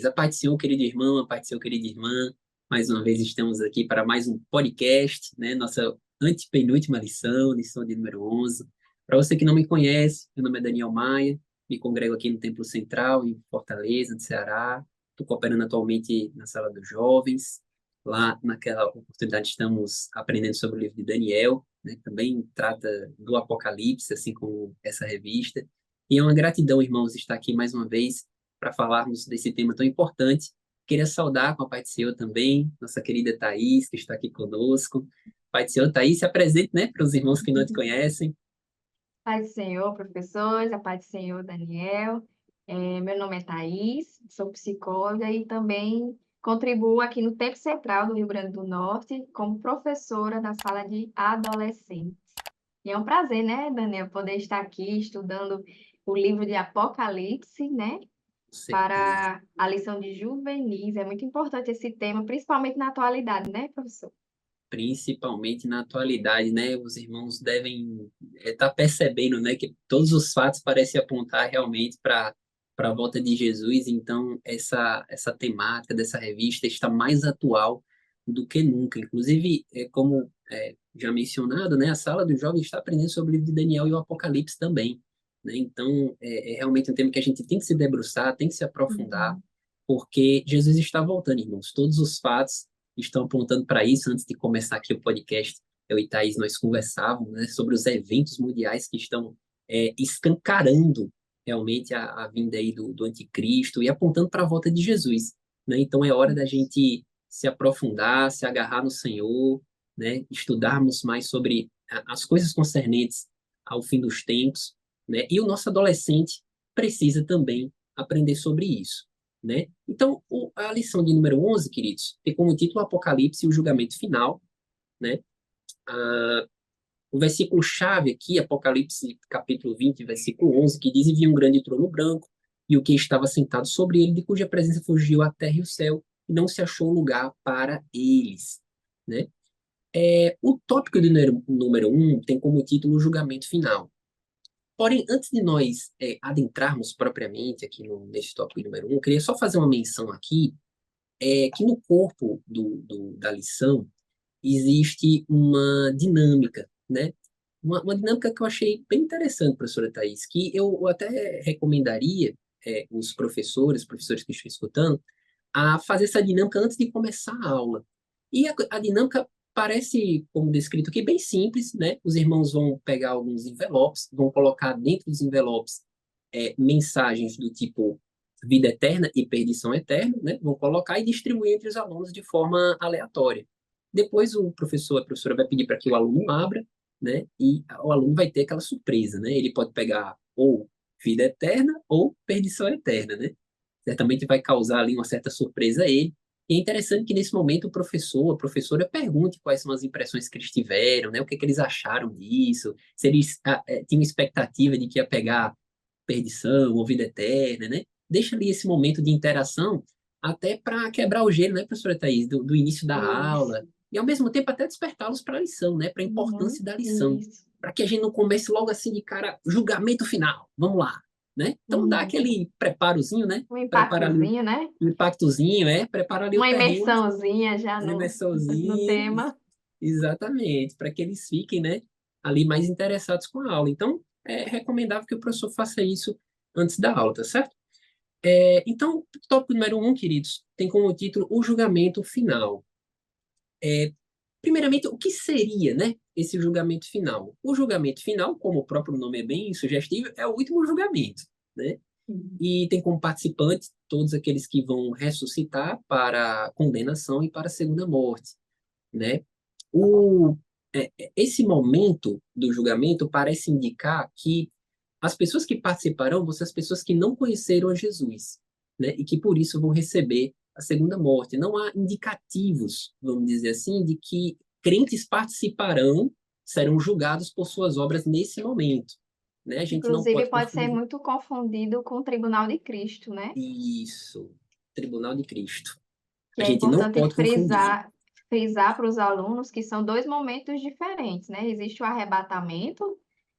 A paz do Senhor, querido irmão, a paz do Senhor, querida irmã. Mais uma vez estamos aqui para mais um podcast, né? Nossa antepenúltima lição de número 11. Para você que não me conhece, meu nome é Daniel Maia, me congrego aqui no Templo Central, em Fortaleza, no Ceará. Estou cooperando atualmente na Sala dos Jovens. Lá, naquela oportunidade, estamos aprendendo sobre o livro de Daniel, né? Também trata do Apocalipse, assim como essa revista. E é uma gratidão, irmãos, estar aqui mais uma vez para falarmos desse tema tão importante. Queria saudar com a Pai do Senhor também, nossa querida Thaís, que está aqui conosco. Pai do Senhor, Thaís, se apresente, né, para os irmãos que não te conhecem. Paz do Senhor, professores, a paz do Senhor, Daniel. Meu nome é Thaís, sou psicóloga e também contribuo aqui no Tempo Central do Rio Grande do Norte como professora da sala de adolescentes. E é um prazer, né, Daniel, poder estar aqui estudando o livro de Apocalipse, né, Com certeza. para a lição de juvenis. É muito importante esse tema, principalmente na atualidade, né, professor? Principalmente na atualidade, né, os irmãos devem estar percebendo, né, que todos os fatos parecem apontar realmente para a volta de Jesus. Então essa temática dessa revista está mais atual do que nunca. Inclusive, como já mencionado, né, a Sala dos Jovens está aprendendo sobre o livro de Daniel e o Apocalipse também, né? Então é realmente um tema que a gente tem que se debruçar, tem que se aprofundar, Uhum. porque Jesus está voltando, irmãos. Todos os fatos estão apontando para isso. Antes de começar aqui o podcast, eu e Thaís, nós conversávamos, né, sobre os eventos mundiais que estão escancarando realmente a vinda aí do anticristo e apontando para a volta de Jesus, né? Então é hora da gente se aprofundar, se agarrar no Senhor, né? Estudarmos mais sobre as coisas concernentes ao fim dos tempos, né? E o nosso adolescente precisa também aprender sobre isso, né? Então, a lição de número 11, queridos, tem como título Apocalipse e o julgamento final, né? Ah, o versículo-chave aqui, Apocalipse capítulo 20, versículo 11, que diz: "E vi um grande trono branco, e o que estava sentado sobre ele, de cuja presença fugiu a terra e o céu, e não se achou lugar para eles", né? O tópico de número 1 tem como título o julgamento final. Porém, antes de nós adentrarmos propriamente aqui nesse tópico número 1, eu queria só fazer uma menção aqui, que no corpo da lição existe uma dinâmica, né? Uma dinâmica que eu achei bem interessante, professora Thais, que eu até recomendaria professores que estão escutando, a fazer essa dinâmica antes de começar a aula. E a dinâmica parece, como descrito aqui, bem simples, né? Os irmãos vão pegar alguns envelopes, vão colocar dentro dos envelopes mensagens do tipo vida eterna e perdição eterna, né? Vão colocar e distribuir entre os alunos de forma aleatória. Depois a professora vai pedir para que o aluno abra, né? E o aluno vai ter aquela surpresa, né? Ele pode pegar ou vida eterna ou perdição eterna, né? Certamente vai causar ali uma certa surpresa a ele. E é interessante que nesse momento o professor, a professora pergunte quais são as impressões que eles tiveram, né? O que é que eles acharam disso, se eles tinham expectativa de que ia pegar perdição ou vida eterna, né? Deixa ali esse momento de interação até para quebrar o gelo, né, professora Thaís, do início da Isso. aula, e ao mesmo tempo até despertá-los para a lição, né, para a Uhum. importância da lição, Isso. para que a gente não comece logo assim de cara, julgamento final, vamos lá, né? Então dá Uhum. aquele preparozinho, né? Um Prepara ali impactozinho, né? um impactozinho, prepara ali o Uma terreno, imersãozinha já uma no imersãozinha, tema. exatamente, para que eles fiquem, né, ali mais interessados com a aula. Então, é recomendável que o professor faça isso antes da aula, tá certo? Então, tópico número 1, queridos, tem como título o julgamento final. É, Primeiramente, o que seria, né, esse julgamento final? O julgamento final, como o próprio nome é bem sugestivo, é o último julgamento, né? Uhum. E tem como participantes todos aqueles que vão ressuscitar para a condenação e para a segunda morte, né? O, Esse momento do julgamento parece indicar que as pessoas que participarão vão ser as pessoas que não conheceram a Jesus, né? E que por isso vão receber a segunda morte. Não há indicativos, vamos dizer assim, de que crentes participarão, serão julgados por suas obras nesse momento, né? A gente não Inclusive, pode pode ser confundir muito confundido com o Tribunal de Cristo, né? isso, Tribunal de Cristo. Que A é gente não importante pode confundir. frisar para os alunos que são dois momentos diferentes, né? Existe o arrebatamento,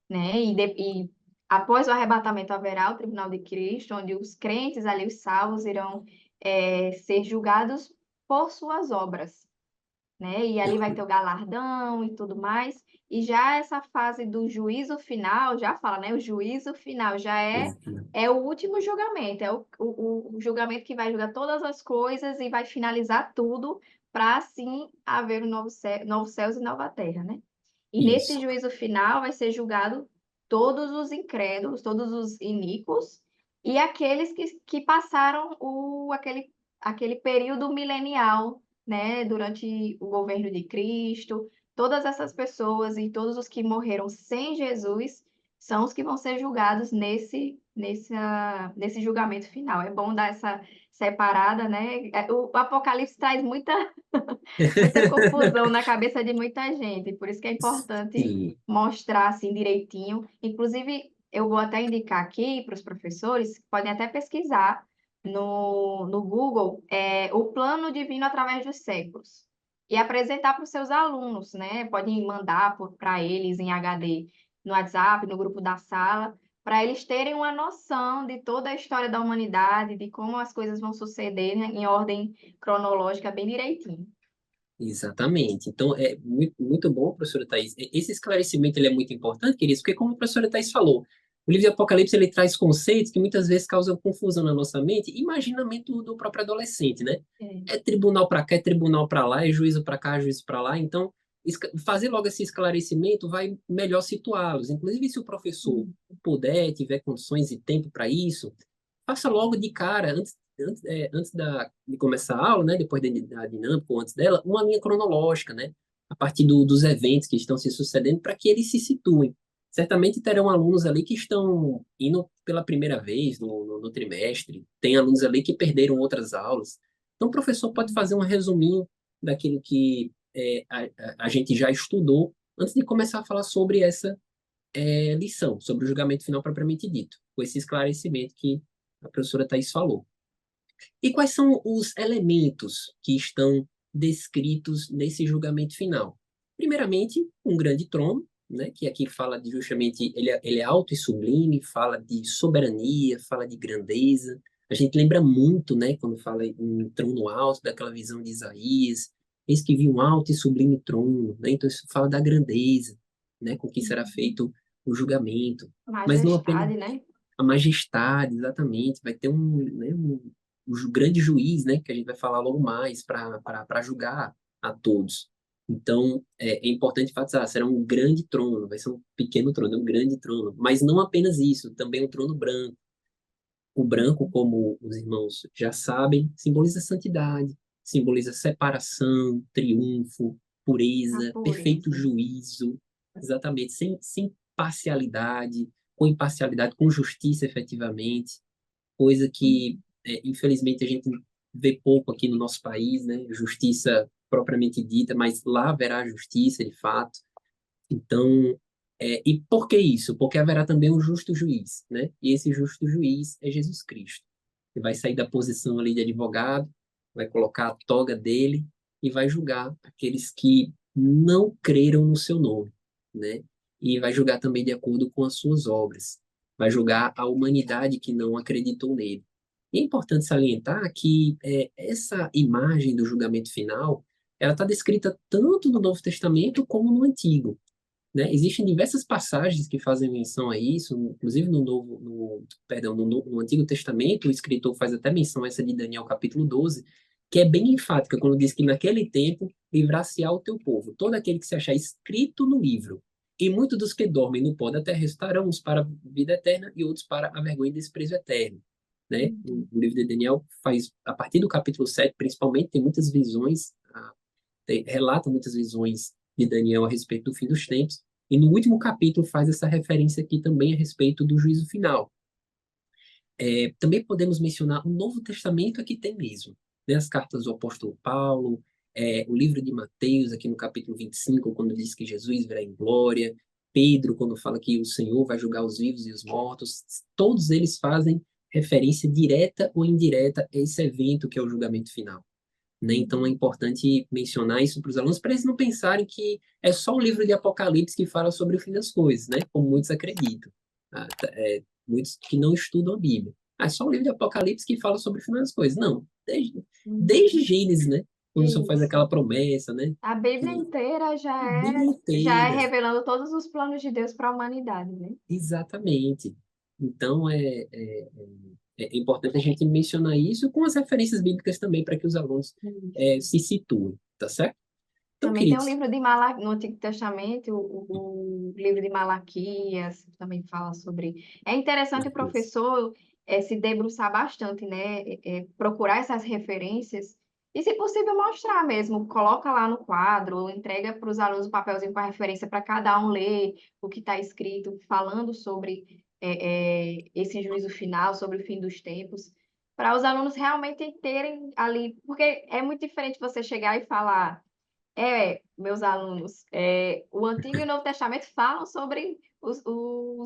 né? E após o arrebatamento haverá o Tribunal de Cristo, onde os crentes ali, os salvos, irão ser julgados por suas obras, né? E ali vai ter o galardão e tudo mais. E já essa fase do juízo final, já fala, né? O juízo final já é o último julgamento, é o julgamento que vai julgar todas as coisas e vai finalizar tudo para assim haver um novos céus e nova terra, né? E nesse Isso, juízo final vai ser julgado todos os incrédulos, todos os iníquos e aqueles que passaram aquele período milenial, né, durante o governo de Cristo. Todas essas pessoas e todos os que morreram sem Jesus são os que vão ser julgados nesse julgamento final. É bom dar essa separada, né? O Apocalipse traz muita confusão na cabeça de muita gente, por isso que é importante sim, mostrar assim direitinho. Inclusive, eu vou até indicar aqui para os professores, que podem até pesquisar no Google, o plano divino através dos séculos. E apresentar para os seus alunos, né? Podem mandar para eles em HD no WhatsApp, no grupo da sala, para eles terem uma noção de toda a história da humanidade, de como as coisas vão suceder, né, em ordem cronológica bem direitinho. exatamente. Então, é muito, muito bom, professora Thais. Esse esclarecimento ele é muito importante, queridos, porque como a professora Thais falou, o livro de Apocalipse ele traz conceitos que muitas vezes causam confusão na nossa mente, imaginamento do próprio adolescente, né? É. É tribunal para cá, é tribunal para lá, é juízo para cá, juízo para lá. Então, fazer logo esse esclarecimento vai melhor situá-los. Inclusive, se o professor puder, tiver condições e tempo para isso, faça logo de cara, antes de começar a aula, né, depois da dinâmica ou antes dela, uma linha cronológica, né, a partir dos eventos que estão se sucedendo, para que eles se situem. Certamente terão alunos ali que estão indo pela primeira vez no trimestre, tem alunos ali que perderam outras aulas. Então, o professor pode fazer um resuminho daquilo que a gente já estudou antes de começar a falar sobre essa lição, sobre o julgamento final propriamente dito, com esse esclarecimento que a professora Thais falou. E quais são os elementos que estão descritos nesse julgamento final? Primeiramente, um grande trono, né, que aqui fala de justamente, ele é alto e sublime, fala de soberania, fala de grandeza. A gente lembra muito, né, quando fala em trono alto, daquela visão de Isaías, eis que vi um alto e sublime trono, né? Então isso fala da grandeza, né, com que será feito o julgamento. Mas não apenas Majestade, né? a majestade, exatamente, vai ter um grande juiz, né, que a gente vai falar logo mais, para julgar a todos. Então, é importante enfatizar, será um grande trono, vai ser um pequeno trono, é um grande trono, mas não apenas isso, também um trono branco. O branco, como os irmãos já sabem, simboliza santidade, simboliza separação, triunfo, A pureza, perfeito pureza. juízo, exatamente, sem parcialidade, com justiça efetivamente, coisa que, infelizmente, a gente vê pouco aqui no nosso país, né? Justiça propriamente dita, mas lá haverá justiça de fato. Então, e por que isso? Porque haverá também um justo juiz, né? E esse justo juiz é Jesus Cristo. Ele vai sair da posição ali de advogado, vai colocar a toga dele e vai julgar aqueles que não creram no seu nome, né? E vai julgar também de acordo com as suas obras. Vai julgar a humanidade que não acreditou nele. E é importante salientar que essa imagem do julgamento final, ela está descrita tanto no Novo Testamento como no Antigo, né? Existem diversas passagens que fazem menção a isso, inclusive perdão, no Antigo Testamento, o escritor faz até menção a essa de Daniel capítulo 12, que é bem enfática quando diz que naquele tempo livrar-se-á o teu povo, todo aquele que se achar escrito no livro. E muitos dos que dormem no pó da terra restarão, uns para a vida eterna e outros para a vergonha e desprezo eterno. Né? O livro de Daniel faz, a partir do capítulo 7, principalmente, tem muitas visões, relata muitas visões de Daniel a respeito do fim dos tempos, e no último capítulo faz essa referência aqui também a respeito do juízo final. Também podemos mencionar o Novo Testamento aqui tem mesmo, né? As cartas do apóstolo Paulo, o livro de Mateus, aqui no capítulo 25, quando diz que Jesus virá em glória, Pedro, quando fala que o Senhor vai julgar os vivos e os mortos, todos eles fazem referência direta ou indireta a esse evento que é o julgamento final, né? Então é importante mencionar isso para os alunos, para eles não pensarem que é só o livro de Apocalipse que fala sobre o fim das coisas, né? Como muitos acreditam. Muitos que não estudam a Bíblia. É só o livro de Apocalipse que fala sobre o fim das coisas. Não. desde, desde Uhum. Gênesis, né? Quando o Senhor faz aquela Isso. promessa, né? A Bíblia Que inteira a Bíblia já é inteira, revelando todos os planos de Deus para a humanidade, né? exatamente. Então, é importante a gente mencionar isso com as referências bíblicas também, para que os alunos Isso. se situem, tá certo? Então, Também tem o queridos, livro de no Antigo Testamento, o livro de Malaquias, também fala sobre. É interessante o professor se debruçar bastante, né? Procurar essas referências e, se possível, mostrar mesmo. Coloca lá no quadro, ou entrega para os alunos o papelzinho com a referência para cada um ler o que está escrito, falando sobre esse juízo final, sobre o fim dos tempos, para os alunos realmente terem ali. Porque é muito diferente você chegar e falar. Meus alunos, o Antigo e o Novo Testamento falam sobre os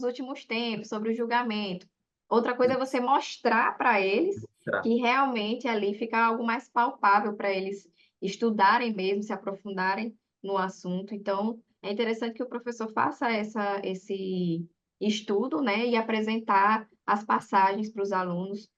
últimos tempos, sobre o julgamento. Outra coisa é você mostrar para eles mostrar. que realmente ali fica algo mais palpável para eles estudarem mesmo, se aprofundarem no assunto. Então, é interessante que o professor faça esse estudo, né, e apresentar as passagens para os alunos,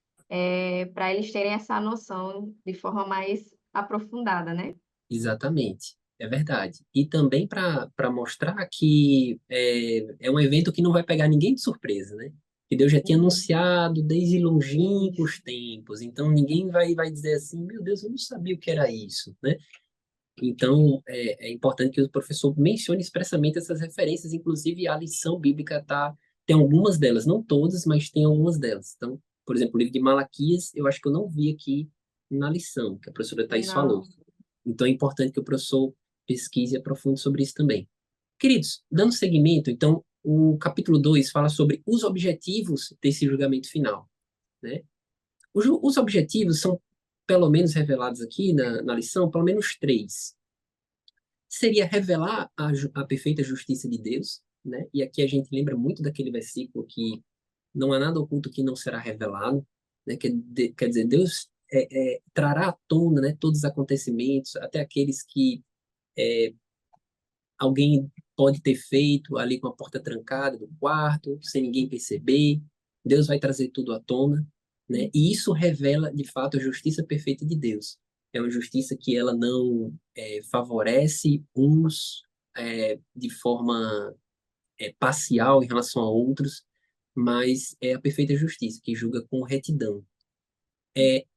para eles terem essa noção de forma mais aprofundada, né? Exatamente, é verdade. E também para mostrar que é um evento que não vai pegar ninguém de surpresa, né? Que Deus já tinha Uhum. anunciado desde Isso. longínquos tempos. Então ninguém vai dizer assim, meu Deus, eu não sabia o que era isso, né? Então é importante que o professor mencione expressamente essas referências, inclusive a lição bíblica tem algumas delas, não todas, mas tem algumas delas. Então, por exemplo, o livro de Malaquias, eu acho que eu não vi aqui na lição, que a professora Thais falou. Não, Então é importante que o professor pesquise e aprofunde sobre isso também. Queridos, dando seguimento, então, o capítulo 2 fala sobre os objetivos desse julgamento final, né? Os objetivos são, pelo menos revelados aqui na lição, pelo menos três. Seria revelar a perfeita justiça de Deus, né? E aqui a gente lembra muito daquele versículo que não há nada oculto que não será revelado, né? Quer dizer, Deus trará à tona, né, todos os acontecimentos, até aqueles que alguém pode ter feito ali com a porta trancada do quarto, sem ninguém perceber. Deus vai trazer tudo à tona, né? E isso revela, de fato, a justiça perfeita de Deus. É uma justiça que ela não favorece uns de forma parcial em relação a outros, mas é a perfeita justiça que julga com retidão.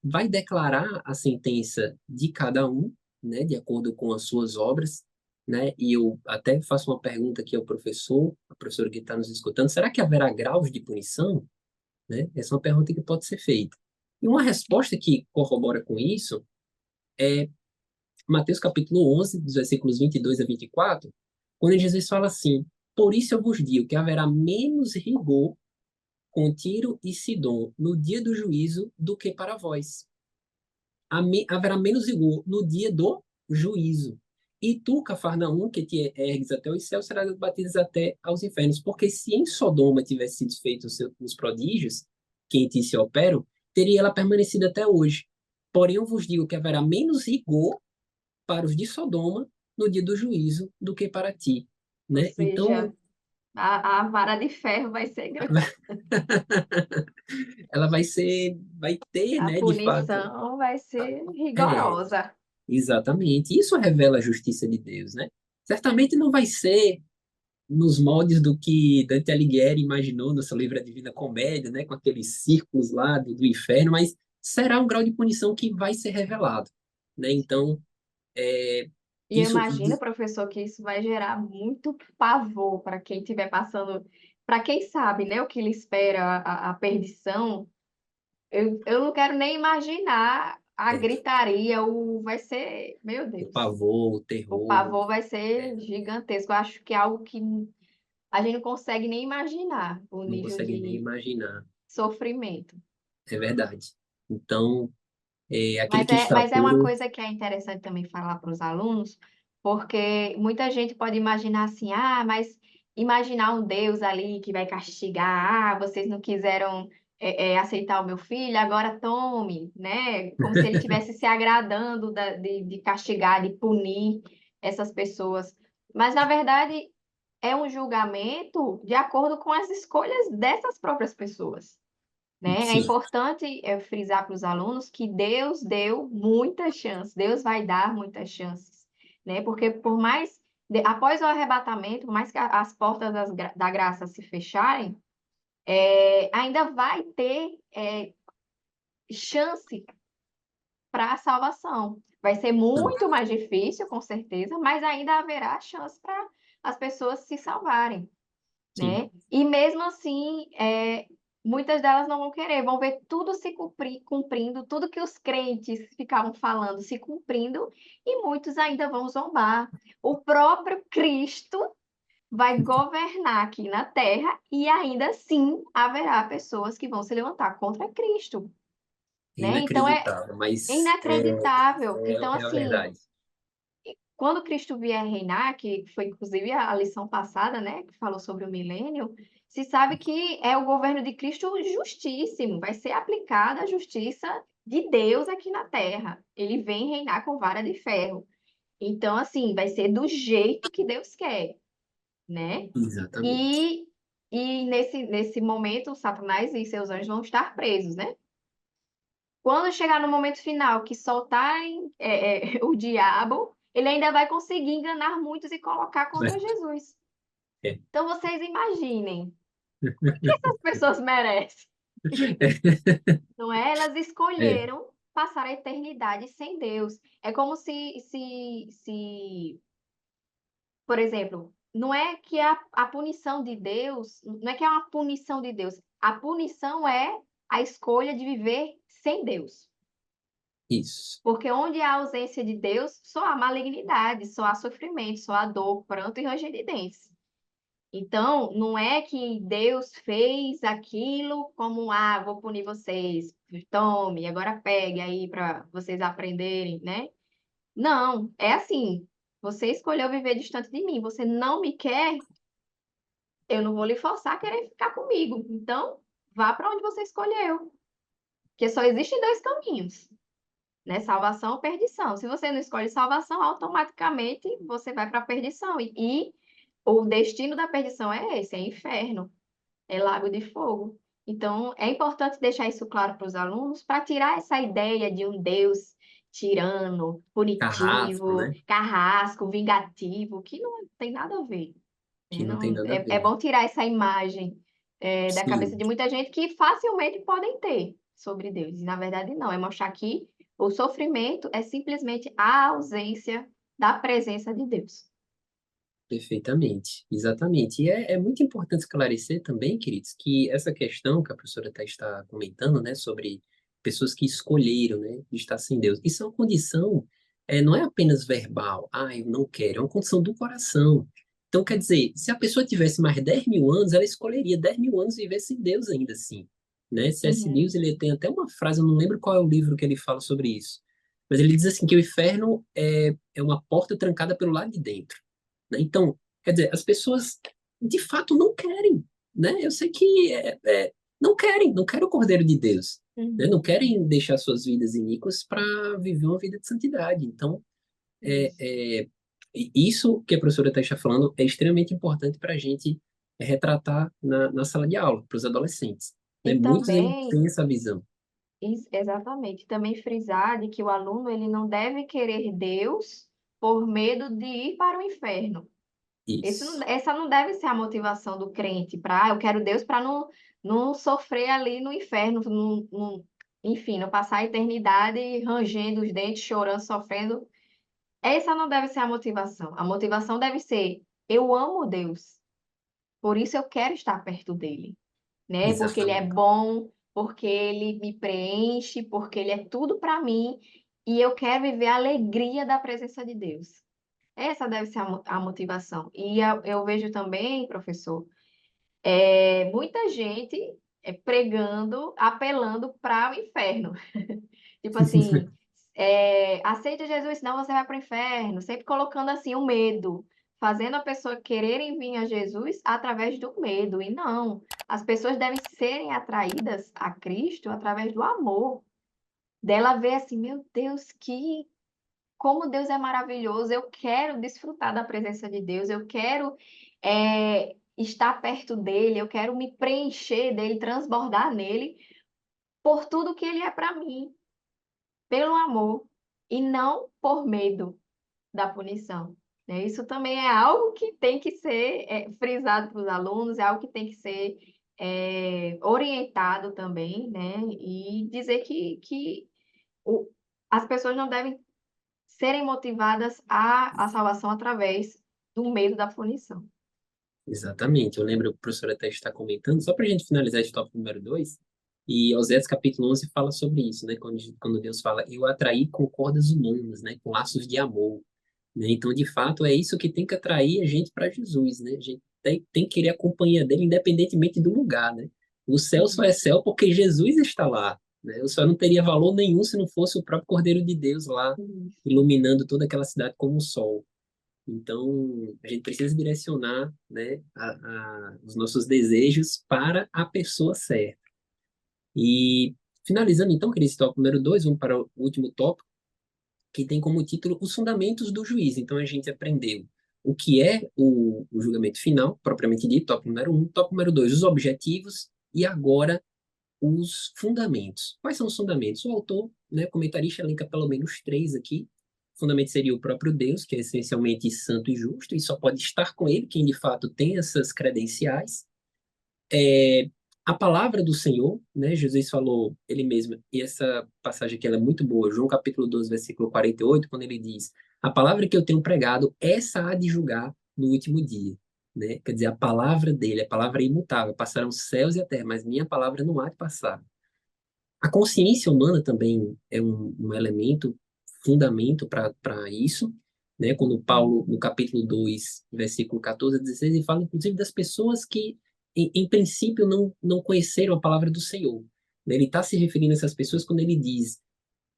Vai declarar a sentença de cada um, né, de acordo com as suas obras, né? E eu até faço uma pergunta aqui ao professor, a professora que está nos escutando: será que haverá graus de punição? Né? Essa é uma pergunta que pode ser feita. E uma resposta que corrobora com isso é Mateus capítulo 11, dos versículos 22 a 24, quando Jesus fala assim: por isso eu vos digo que haverá menos rigor com Tiro e Sidom no dia do juízo do que para vós. Haverá menos rigor no dia do juízo. E tu, Cafarnaum, que te ergues até os céus, serás batido até aos infernos. Porque se em Sodoma tivesse sido feitos os prodígios que em ti se operam, teria ela permanecido até hoje. Porém, eu vos digo que haverá menos rigor para os de Sodoma no dia do juízo do que para ti. ou Né? seja, Então, a vara de ferro vai ser grande. ela vai ter, A né, de fato. punição vai ser É, rigorosa. exatamente. Isso revela a justiça de Deus, né? Certamente não vai ser nos moldes do que Dante Alighieri imaginou no seu livro A Divina Comédia, né? Com aqueles círculos lá do inferno, mas será um grau de punição que vai ser revelado, né? Então, é, E eu isso, imagino, professor, que isso vai gerar muito pavor para quem estiver passando, para quem sabe, né, o que lhe espera, a perdição. Eu não quero nem imaginar a é, gritaria, vai ser, meu o Deus, pavor, o o terror, pavor vai é, ser gigantesco. Eu acho que é algo que a gente não consegue nem imaginar o não nível consegue nem de imaginar. sofrimento. É verdade. Então, aquele Mas que é, está mas é uma puro, coisa que é interessante também falar para os alunos, porque muita gente pode imaginar assim, mas imaginar um Deus ali que vai castigar, vocês não quiseram aceitar o meu filho, agora tome, né? Como se ele estivesse se agradando de castigar, de punir essas pessoas. Mas, na verdade, é um julgamento de acordo com as escolhas dessas próprias pessoas. né? É Sim, importante frisar para os alunos que Deus deu muitas chances, Deus vai dar muitas chances, né? Porque por mais, após o arrebatamento, por mais que as portas da graça se fecharem, ainda vai ter chance para a salvação. Vai ser não, muito mais difícil, com certeza, mas ainda haverá chance para as pessoas se salvarem, sim, né? E mesmo assim, muitas delas não vão querer, vão ver tudo se cumprindo, tudo que os crentes ficavam falando se cumprindo, e muitos ainda vão zombar. O próprio Cristo vai governar aqui na Terra e ainda assim haverá pessoas que vão se levantar contra Cristo, é né? Então inacreditável, é mas inacreditável. Então, é a assim, verdade. quando Cristo vier reinar, que foi inclusive a lição passada, né, que falou sobre o milênio, se sabe que é o governo de Cristo justíssimo, vai ser aplicada a justiça de Deus aqui na terra. Ele vem reinar com vara de ferro. Então, assim, vai ser do jeito que Deus quer, né? Exatamente. E, e nesse momento, Satanás e seus anjos vão estar presos, né? Quando chegar no momento final que soltarem o diabo, ele ainda vai conseguir enganar muitos e colocar contra Jesus. É. Então vocês imaginem, o que essas pessoas merecem? Não é? Elas É, escolheram passar a eternidade sem Deus. É como se, por exemplo, não é que a punição de Deus, não é que é uma punição de Deus. A punição é a escolha de viver sem Deus. isso. Porque onde há ausência de Deus, só há malignidade, só há sofrimento, só há dor, pranto e ranger de dentes. Então, não é que Deus fez aquilo como, vou punir vocês, tome, agora pegue aí para vocês aprenderem, né? Não, é assim, você escolheu viver distante de mim, você não me quer, eu não vou lhe forçar a querer ficar comigo. Então, vá para onde você escolheu, porque só existem dois caminhos, né? Salvação ou perdição. Se você não escolhe salvação, automaticamente você vai para a perdição. E o destino da perdição é esse, é inferno, é lago de fogo. Então, é importante deixar isso claro para os alunos, para tirar essa ideia de um Deus tirano, Carrasco, punitivo, né? carrasco, vingativo, que não tem nada a ver, Que né? não tem Não, nada a é ver. bom tirar essa imagem da cabeça Sim, de muita gente que facilmente podem ter sobre Deus. E na verdade não, é mostrar que o sofrimento é simplesmente a ausência da presença de Deus. perfeitamente. Exatamente. E é muito importante esclarecer também, queridos, que essa questão que a professora está comentando, né, sobre pessoas que escolheram, né, de estar sem Deus, isso é uma condição, não é apenas verbal, eu não quero, é uma condição do coração. Então, quer dizer, se a pessoa tivesse mais 10 mil anos, ela escolheria 10 mil anos viver sem Deus ainda assim, né? C.S. Lewis, Uhum. ele tem até uma frase, eu não lembro qual é o livro que ele fala sobre isso, mas ele diz assim que o inferno é uma porta trancada pelo lado de dentro, né? Então, quer dizer, as pessoas de fato não querem, né? Eu sei que não querem o Cordeiro de Deus, né? Não Uhum. querem deixar suas vidas iníquas para viver uma vida de santidade. Então, é, Isso. é, isso que a professora está falando é extremamente importante para a gente retratar na sala de aula, para os adolescentes, né? E Muitos eles também, têm essa visão. exatamente, também frisar de que o aluno ele não deve querer Deus por medo de ir para o inferno. Isso, Essa não deve ser a motivação do crente para, eu quero Deus para não sofrer ali no inferno, enfim, não passar a eternidade rangendo os dentes, chorando, sofrendo. Essa não deve ser a motivação. A motivação deve ser, eu amo Deus, por isso eu quero estar perto dele, né? Porque ele é exatamente, bom, porque ele me preenche, porque ele é tudo para mim, e eu quero viver a alegria da presença de Deus. Essa deve ser a motivação. E eu vejo também, professor, muita gente pregando, apelando para o inferno. Tipo assim, aceite Jesus, senão você vai para o inferno. Sempre colocando assim o medo, fazendo a pessoa quererem vir a Jesus através do medo. E não, as pessoas devem serem atraídas a Cristo através do amor. Dela ver assim, meu Deus, como Deus é maravilhoso, eu quero desfrutar da presença de Deus, eu quero estar perto dele, eu quero me preencher dele, transbordar nele, por tudo que ele é para mim, pelo amor, e não por medo da punição, né? Isso também é algo que tem que ser frisado para os alunos, é algo que tem que ser orientado também, né? E dizer que o, as pessoas não devem serem motivadas à salvação através do medo da punição. Exatamente. Eu lembro, o professor até está comentando, só para a gente finalizar esse tópico número 2, e Oséias capítulo 11 fala sobre isso, né? Quando Deus fala, eu atraí com cordas humanas, né? Com laços de amor, né? Então, de fato, é isso que tem que atrair a gente para Jesus, né? A gente tem que querer a companhia dele, independentemente do lugar, né? O céu só é céu porque Jesus está lá, né? O céu não teria valor nenhum se não fosse o próprio Cordeiro de Deus lá, iluminando toda aquela cidade como o sol. Então, a gente precisa direcionar, né, os nossos desejos para a pessoa certa. E, finalizando, então, que esse tópico número 2, vamos para o último tópico, que tem como título Os Fundamentos do Juízo. Então, a gente aprendeu o que é o julgamento final, propriamente dito, tópico número 1, tópico número 2, os objetivos, e agora os fundamentos. Quais são os fundamentos? O autor, né, comentarista, elenca pelo menos três aqui. O fundamento seria o próprio Deus, que é essencialmente santo e justo, e só pode estar com ele quem de fato tem essas credenciais. É, a palavra do Senhor, né, Jesus falou ele mesmo, e essa passagem aqui ela é muito boa, João capítulo 12, versículo 48, quando ele diz, a palavra que eu tenho pregado, essa há de julgar no último dia. Né? Quer dizer, a palavra dele, a palavra é imutável, passarão os céus e a terra, mas minha palavra não há de passar. A consciência humana também é um elemento, fundamento para isso, né? Quando Paulo, no capítulo 2 versículo 14 a 16, ele fala, inclusive, das pessoas que, em princípio, não conheceram a palavra do Senhor. Né? Ele está se referindo a essas pessoas quando ele diz,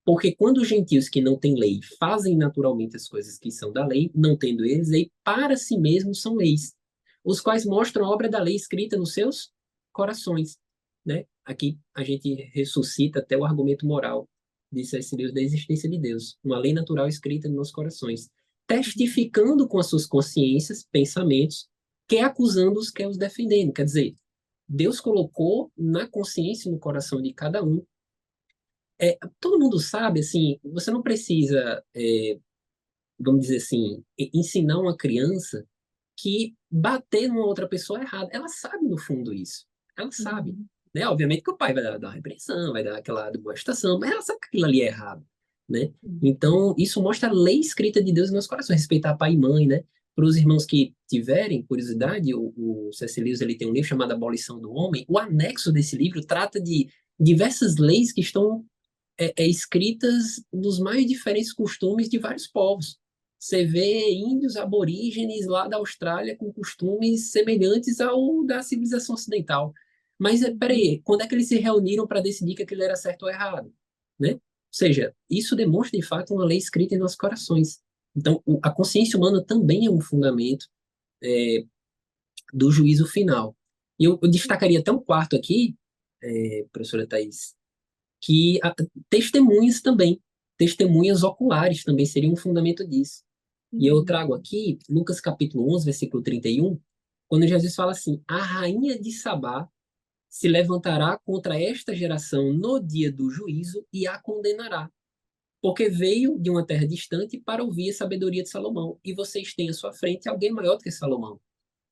porque quando os gentios que não têm lei fazem naturalmente as coisas que são da lei, não tendo eles lei, para si mesmos são leis, os quais mostram a obra da lei escrita nos seus corações, né? Aqui a gente ressuscita até o argumento moral de C.S. Lewis da existência de Deus, uma lei natural escrita nos nossos corações, testificando com as suas consciências, pensamentos, que acusando os que os defendendo. Quer dizer, Deus colocou na consciência e no coração de cada um todo mundo sabe, assim, você não precisa, vamos dizer assim, ensinar uma criança que bater numa outra pessoa é errado. Ela sabe no fundo isso. Ela sabe. Uhum. Né? Obviamente que o pai vai dar uma repreensão, vai dar aquela admoestação, mas ela sabe que aquilo ali é errado. Né? Então, isso mostra a lei escrita de Deus em nossos corações, respeitar pai e mãe, né? Para os irmãos que tiverem curiosidade, o C.S. Lewis ele tem um livro chamado Abolição do Homem. O anexo desse livro trata de diversas leis que estão escritas nos mais diferentes costumes de vários povos. Você vê índios aborígenes lá da Austrália com costumes semelhantes ao da civilização ocidental. Mas, peraí, quando é que eles se reuniram para decidir que aquilo era certo ou errado? Né? Ou seja, isso demonstra, de fato, uma lei escrita em nossos corações. Então, a consciência humana também é um fundamento do juízo final. E eu destacaria até um quarto aqui, professora Thais, que testemunhas também, testemunhas oculares também seriam um fundamento disso. E eu Uhum. trago aqui Lucas capítulo 11, versículo 31, quando Jesus fala assim: a rainha de Sabá se levantará contra esta geração no dia do juízo e a condenará, porque veio de uma terra distante para ouvir a sabedoria de Salomão, e vocês têm à sua frente alguém maior do que Salomão.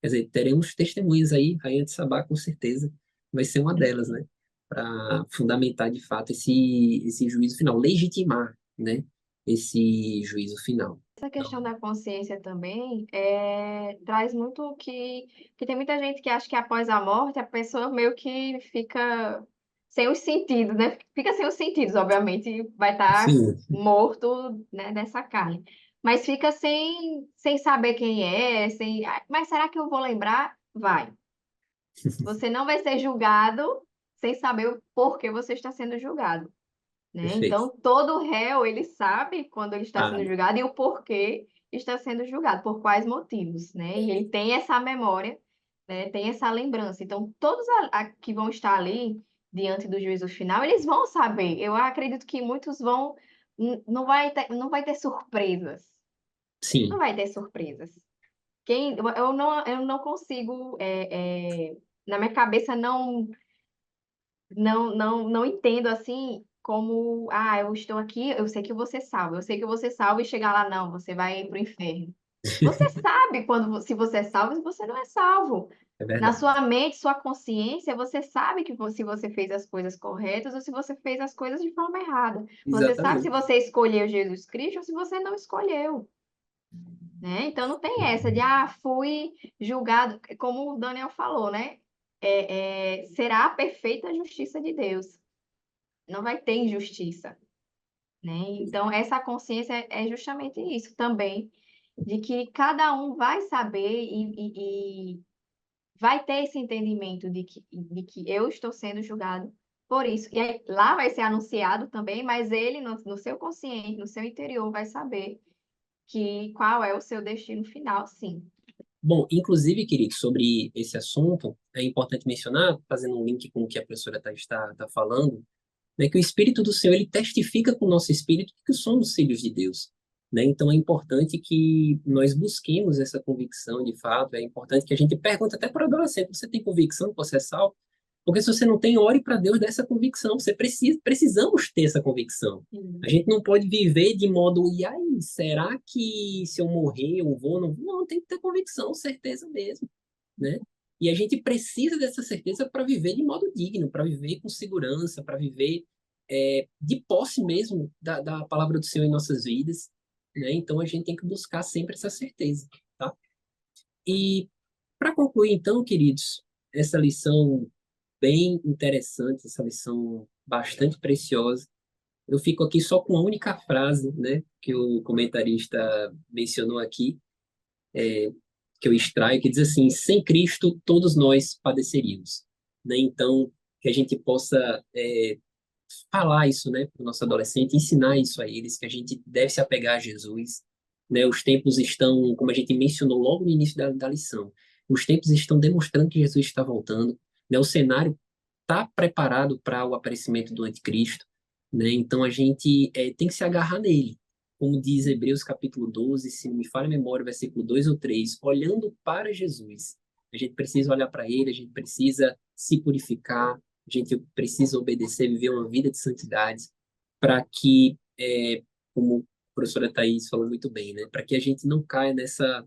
Quer dizer, teremos testemunhas aí, Rainha de Sabá, com certeza, vai ser uma delas, né? Para fundamentar de fato esse juízo final, legitimar, né? Esse juízo final. Essa Então, questão da consciência também traz muito que tem muita gente que acha que após a morte a pessoa meio que fica sem os sentidos, né? Fica sem os sentidos, obviamente, vai estar sim, morto, né, dessa carne. Mas fica sem saber quem é, mas será que eu vou lembrar? Vai. Você não vai ser julgado sem saber o porquê você está sendo julgado, né? perfeito. Então, todo réu, ele sabe quando ele está sendo Sabe? julgado e o porquê está sendo julgado, por quais motivos, né? E ele tem essa memória, né? Tem essa lembrança. Então, todos que vão estar ali diante do juízo final, eles vão saber. Eu acredito que muitos vão, não vai ter surpresas. Não Sim, vai ter surpresas. Eu não consigo, na minha cabeça, não. não entendo assim como, eu estou aqui, eu sei que eu vou ser salvo, eu sei que eu vou ser salvo e chegar lá, não, você vai para o inferno. Você sabe se você é salvo e se você não é salvo. É Na verdade. sua mente, sua consciência, você sabe que se você fez as coisas corretas ou se você fez as coisas de forma errada. Você sabe se Exatamente. você escolheu Jesus Cristo ou se você não escolheu, né? Então não tem essa de, fui julgado, como o Daniel falou, né? Será a perfeita justiça de Deus. Não vai ter injustiça, né? Então essa consciência é justamente isso também, de que cada um vai saber e vai ter esse entendimento de que eu estou sendo julgado por isso. E aí, lá vai ser anunciado também, mas ele, no seu consciente, no seu interior, vai saber que qual é o seu destino final, sim. Bom, inclusive, querido, sobre esse assunto, é importante mencionar, fazendo um link com o que a professora está falando, né, que o Espírito do Senhor ele testifica com o nosso espírito que somos filhos de Deus, né? Então é importante que nós busquemos essa convicção de fato, é importante que a gente pergunte até para o adolescente, você tem convicção que você é salvo? Porque se você não tem, ore para Deus dessa convicção, precisamos ter essa convicção. A Sim. gente não pode viver de modo, e aí, será que se eu morrer eu vou, não vou? Não, tem que ter convicção, certeza mesmo, né? E a gente precisa dessa certeza para viver de modo digno, para viver com segurança, para viver de posse mesmo da palavra do Senhor em nossas vidas, né? Então a gente tem que buscar sempre essa certeza, tá? E para concluir, então, queridos, essa lição bem interessante, essa lição bastante preciosa, eu fico aqui só com a única frase, né, que o comentarista mencionou aqui, que eu extraio, que diz assim: sem Cristo todos nós padeceríamos, né? Então, que a gente possa falar isso, né, para o nosso adolescente, ensinar isso a eles, que a gente deve se apegar a Jesus, né? Os tempos estão, como a gente mencionou logo no início da lição, os tempos estão demonstrando que Jesus está voltando, né? O cenário está preparado para o aparecimento do anticristo, né? Então a gente tem que se agarrar nele. Como diz Hebreus capítulo 12, se não me falha a memória, versículo 2 ou 3, olhando para Jesus. A gente precisa olhar para ele, a gente precisa se purificar, a gente precisa obedecer, viver uma vida de santidade, para que, como a professora Thais falou muito bem, né? Para que a gente não caia nessa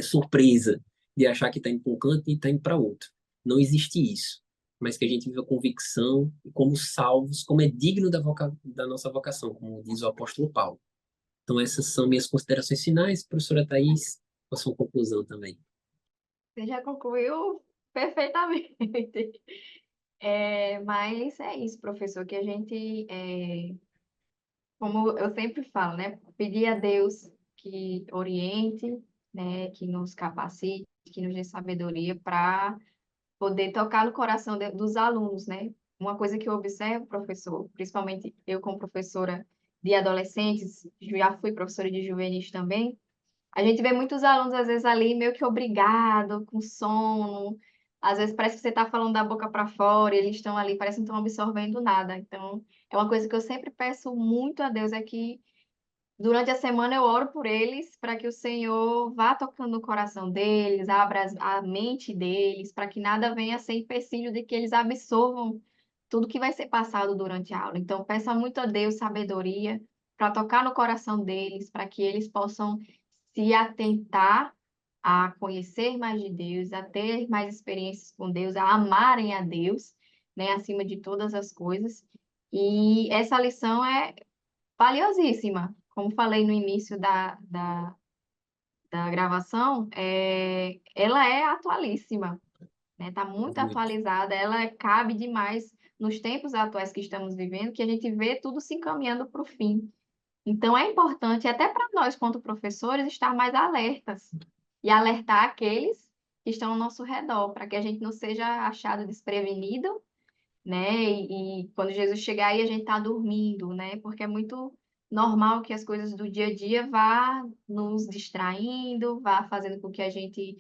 surpresa de achar que está indo para um canto e está indo para outro. Não existe isso. Mas que a gente viva a convicção e como salvos, como é digno da nossa vocação, como diz o apóstolo Paulo. Então, essas são minhas considerações finais, professora Thais, com a sua conclusão também. Você já concluiu perfeitamente. Mas é isso, professor, que a gente, como eu sempre falo, né? Pedir a Deus que oriente, né? Que nos capacite, que nos dê sabedoria para poder tocar no coração dos alunos, né? Uma coisa que eu observo, professor, principalmente eu como professora de adolescentes, já fui professora de juvenis também, a gente vê muitos alunos, às vezes, ali meio que obrigado, com sono, às vezes parece que você está falando da boca para fora, e eles estão ali, parece que não estão absorvendo nada. Então, é uma coisa que eu sempre peço muito a Deus, é que durante a semana eu oro por eles, para que o Senhor vá tocando no coração deles, abra a mente deles, para que nada venha a ser empecilho de que eles absorvam tudo que vai ser passado durante a aula. Então, peça muito a Deus sabedoria para tocar no coração deles, para que eles possam se atentar a conhecer mais de Deus, a ter mais experiências com Deus, a amarem a Deus, né, acima de todas as coisas. E essa lição é valiosíssima. Como falei no início da gravação, ela é atualíssima, né? Está muito Muito. atualizada, ela cabe demais nos tempos atuais que estamos vivendo, que a gente vê tudo se encaminhando para o fim. Então, é importante, até para nós, quanto professores, estar mais alertas e alertar aqueles que estão ao nosso redor, para que a gente não seja achado desprevenido, né? E quando Jesus chegar aí, a gente está dormindo, né? Porque é muito normal que as coisas do dia a dia vá nos distraindo, vá fazendo com que a gente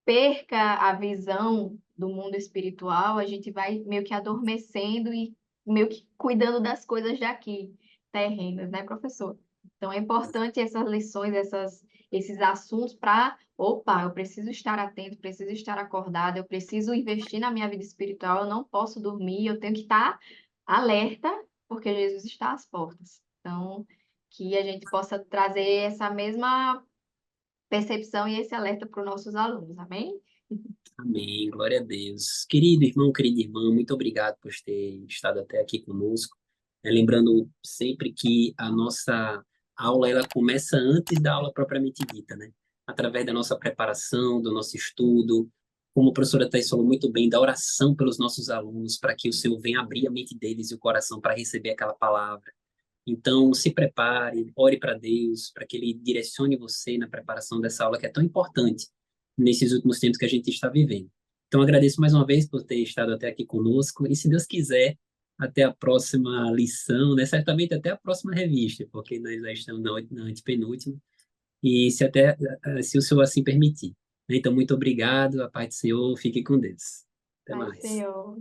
perca a visão do mundo espiritual, a gente vai meio que adormecendo e meio que cuidando das coisas daqui, terrenas, né, professor? Então é importante essas lições, esses assuntos para, opa, eu preciso estar atento, preciso estar acordada, eu preciso investir na minha vida espiritual, eu não posso dormir, eu tenho que estar alerta, porque Jesus está às portas. Então, que a gente possa trazer essa mesma percepção e esse alerta para os nossos alunos, amém? Amém, glória a Deus. Querido irmão, querida irmã, muito obrigado por ter estado até aqui conosco. Lembrando sempre que a nossa aula ela começa antes da aula propriamente dita, né? Através da nossa preparação, do nosso estudo, como a professora Thais falou muito bem, da oração pelos nossos alunos, para que o Senhor venha abrir a mente deles e o coração para receber aquela palavra. Então, se prepare, ore para Deus, para que Ele direcione você na preparação dessa aula que é tão importante nesses últimos tempos que a gente está vivendo. Então, agradeço mais uma vez por ter estado até aqui conosco e, se Deus quiser, até a próxima lição, né? Certamente até a próxima revista, porque nós já estamos na antepenúltima, e se o Senhor assim permitir. Então, muito obrigado, a paz do Senhor, fique com Deus. Até Pai, mais. Senhor.